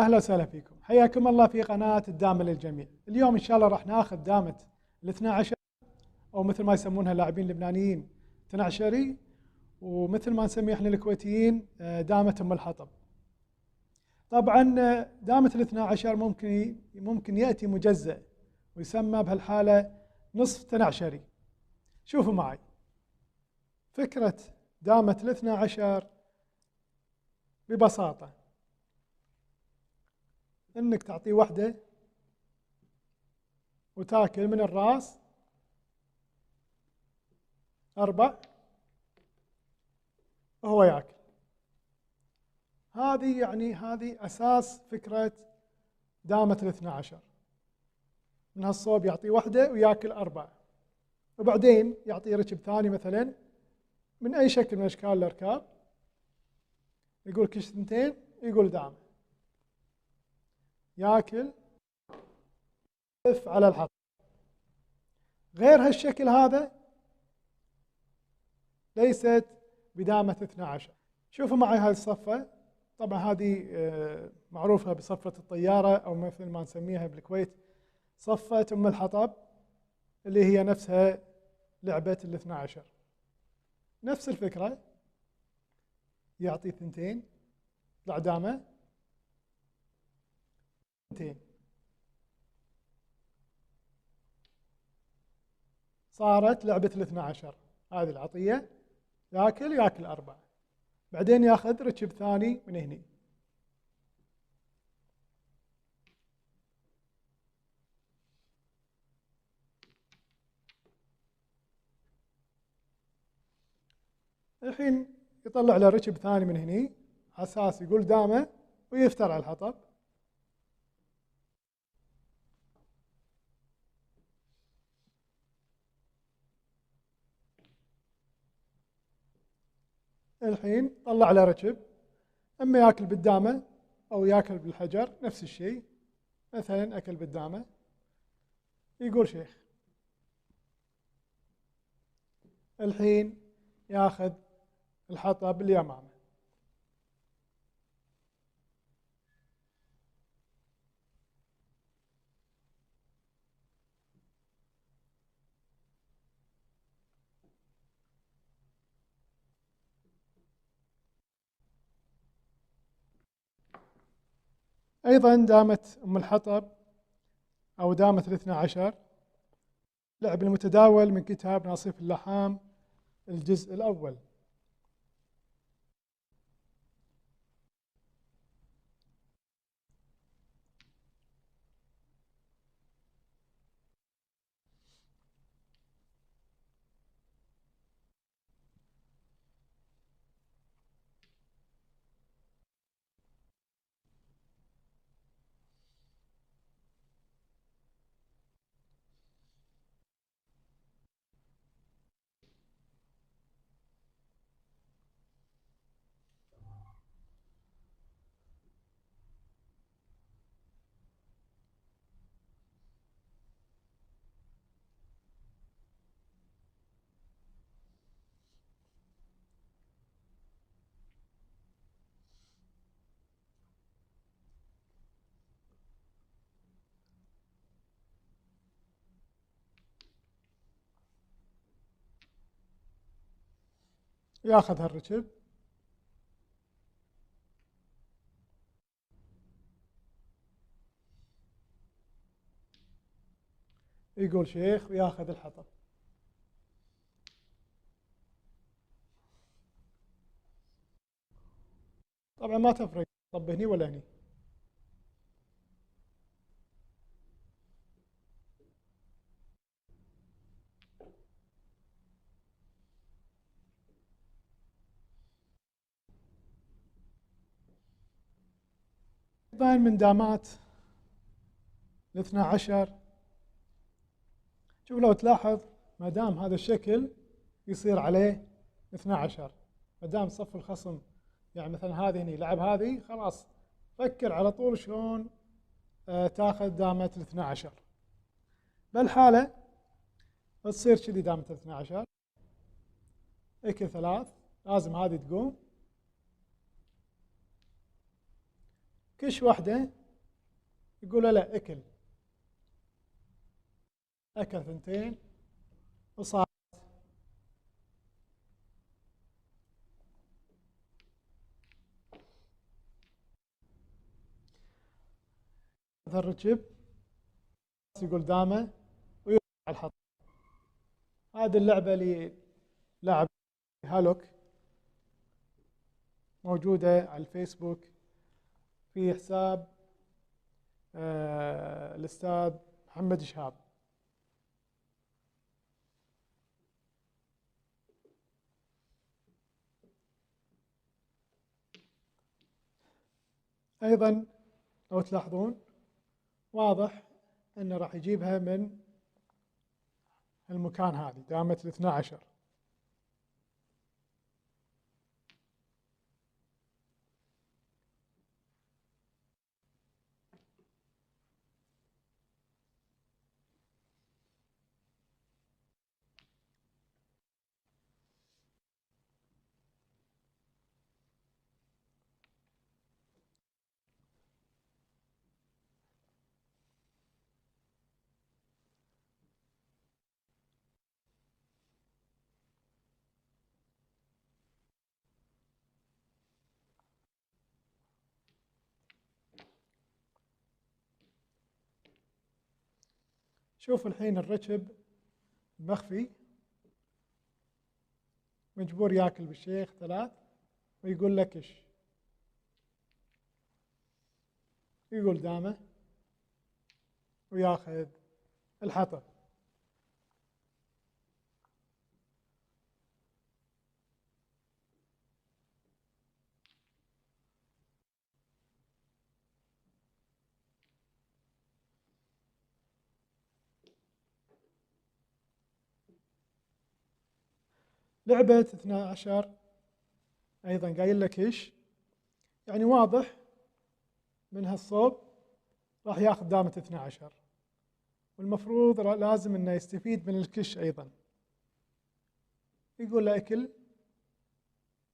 أهلا وسهلا فيكم، حياكم الله في قناة الدامة للجميع. اليوم إن شاء الله راح ناخذ دامة الاثنى عشر، أو مثل ما يسمونها اللاعبين اللبنانيين 12، ومثل ما نسميه احنا الكويتيين دامة أم الحطب. طبعا دامة الاثنى عشر ممكن يأتي مجزأ ويسمى بهالحالة نصف تنعشري. شوفوا معي فكرة دامة الاثنى عشر ببساطة، انك تعطيه وحده وتاكل من الراس 4 وهو ياكل. هذه اساس فكرة دامة الاثنى عشر. من هالصوب يعطيه وحده وياكل 4، وبعدين يعطيه ركب ثاني مثلا من اي شكل من اشكال الاركاب، يقول كش 2 يقول دامة، ياكل على الحط. غير هالشكل هذا ليست بدامة 12. شوفوا معي هذه الصفة، طبعا هذه معروفة بصفة الطيارة، أو مثل ما نسميها بالكويت صفة أم الحطب، اللي هي نفسها لعبة الاثنى عشر. نفس الفكرة، يعطي 2 طلع دامة 2، صارت لعبة الاثنى عشر. هذه العطية ياكل 4، بعدين ياخذ ركب ثاني من هني. الحين يطلع له ركب ثاني من هني على اساس يقول دامه ويفتر على الحطب. الحين طلع له ركب، اما ياكل بالدامه او ياكل بالحجر نفس الشيء. مثلا اكل بالدامه، يقول شيخ. الحين ياخذ الحطب اللي امامه، ايضا دامة ام الحطب او دامة الاثنى عشر لعب المتداول من كتاب ناصيف اللحام الجزء الاول. ياخذ هالركب، يقول شيخ وياخذ الحطب. طبعا ما تفرق طب هني ولا هني. ايضا من دامات الاثنى عشر، شوف لو تلاحظ ما دام هذا الشكل يصير عليه 12، ما دام صف الخصم يعني مثلا هذه هني لعب هذه، خلاص فكر على طول شلون تاخذ دامة الاثنى عشر. بالحالة تصير كذي دامة الاثنى عشر، اكل 3، لازم هذه تقوم، كش واحدة يقول له لا اكل، اكل ثنتين وصار هذا الركب يقول دامه ويرجع الحط. هذه اللعبة اللي لاعب هالوك موجودة على الفيسبوك في حساب الأستاذ محمد شهاب. أيضا لو تلاحظون واضح أنه راح يجيبها من المكان هذه دامة 12. شوف الحين الركب مخفي مجبور ياكل بالشيخ 3 ويقول لك ايش، يقول دامه وياخذ الحطب. لعبة 12 أيضا قايل لك إيش، يعني واضح من هالصوب راح ياخذ دامة 12 والمفروض لازم إنه يستفيد من الكش أيضا. يقول له أكل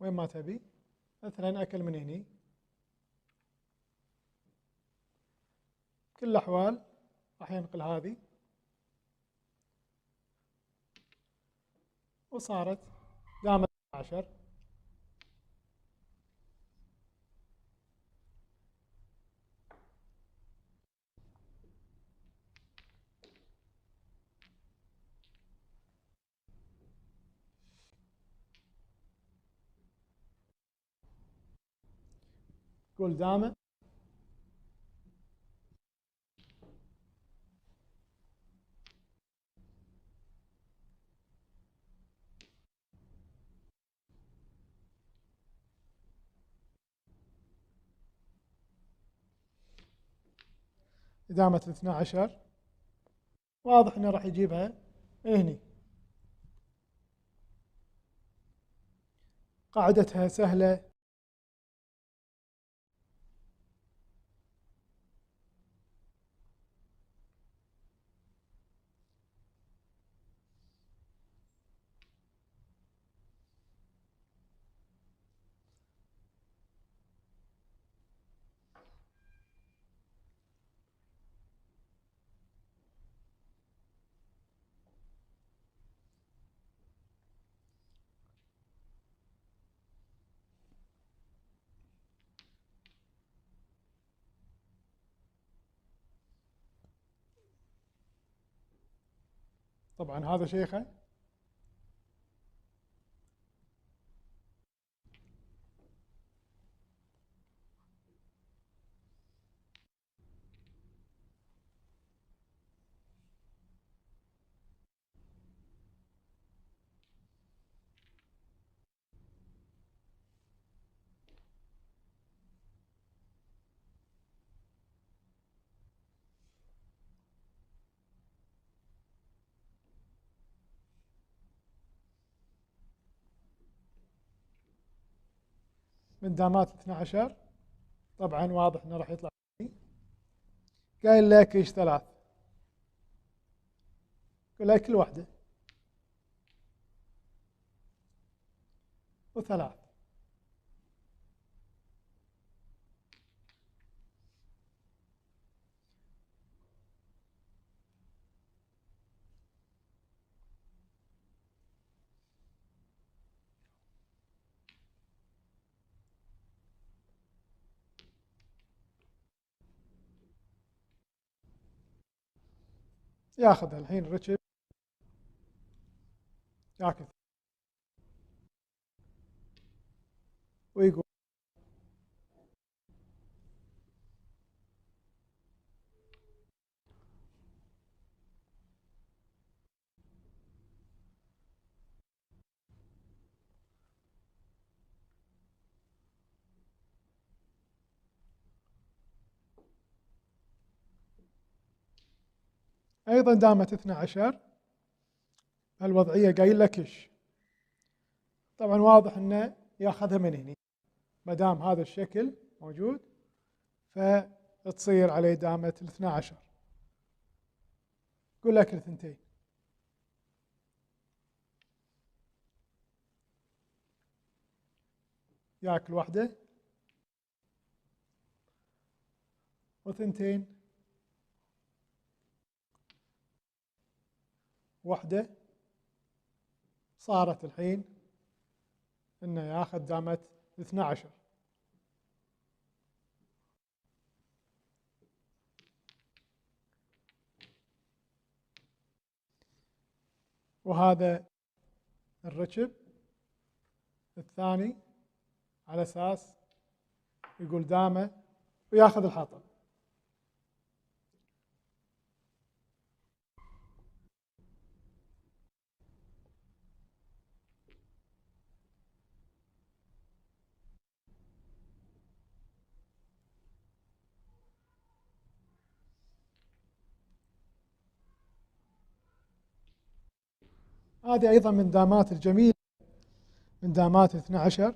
وين ما تبي، مثلا أكل من هني. كل الأحوال راح ينقل هذه وصارت دامة 12. قول دامة دامة 12 واضح إنه راح يجيبها هني. قاعدتها سهلة. طبعا هذا شيخه. من دامات 12 طبعا واضح انه راح يطلع قايل لك ايش 3، قول لك كل واحدة و3. ياخذها الحين ركب ياكل ويقول أيضا دامت 12 الوضعية قايل لك إيش. طبعا واضح إنه ياخذها من هنا ما دام هذا الشكل موجود، فتصير عليه دامة 12. قول لك الثنتين ياكل واحدة وثنتين واحدة، صارت الحين إنه ياخذ دامة 12. وهذا الركب الثاني على أساس يقول دامة وياخذ الحطب. هذه أيضا من دامات الجميلة من دامات 12.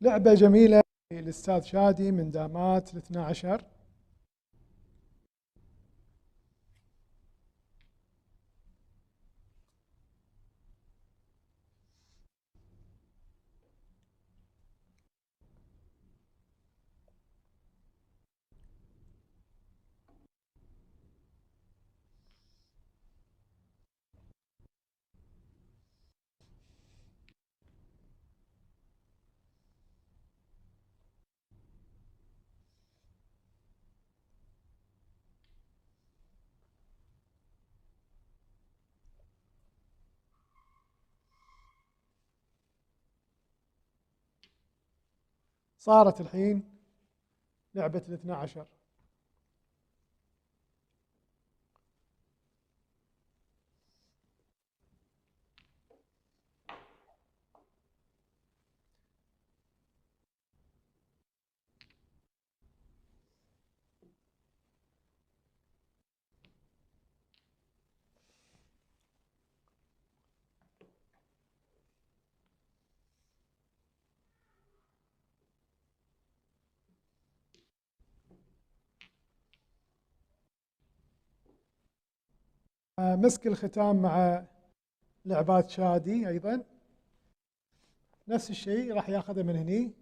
لعبة جميلة للأستاذ شادي من دامات 12. صارت الحين لعبة 12. مسك الختام مع لعبات شادي أيضا نفس الشيء راح ياخذه من هني.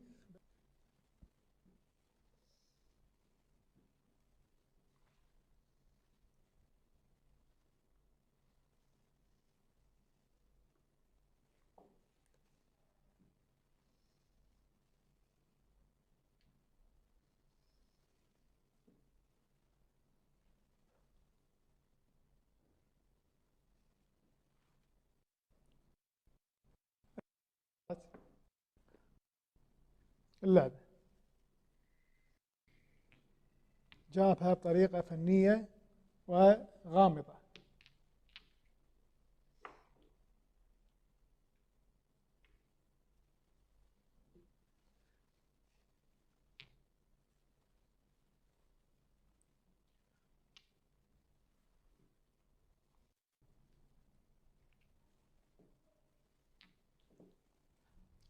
اللعبة جابها بطريقة فنية وغامضة.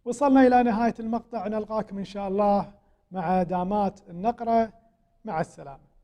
وصلنا إلى نهاية المقطع، نلقاكم إن شاء الله مع دامات النقرة. مع السلامة.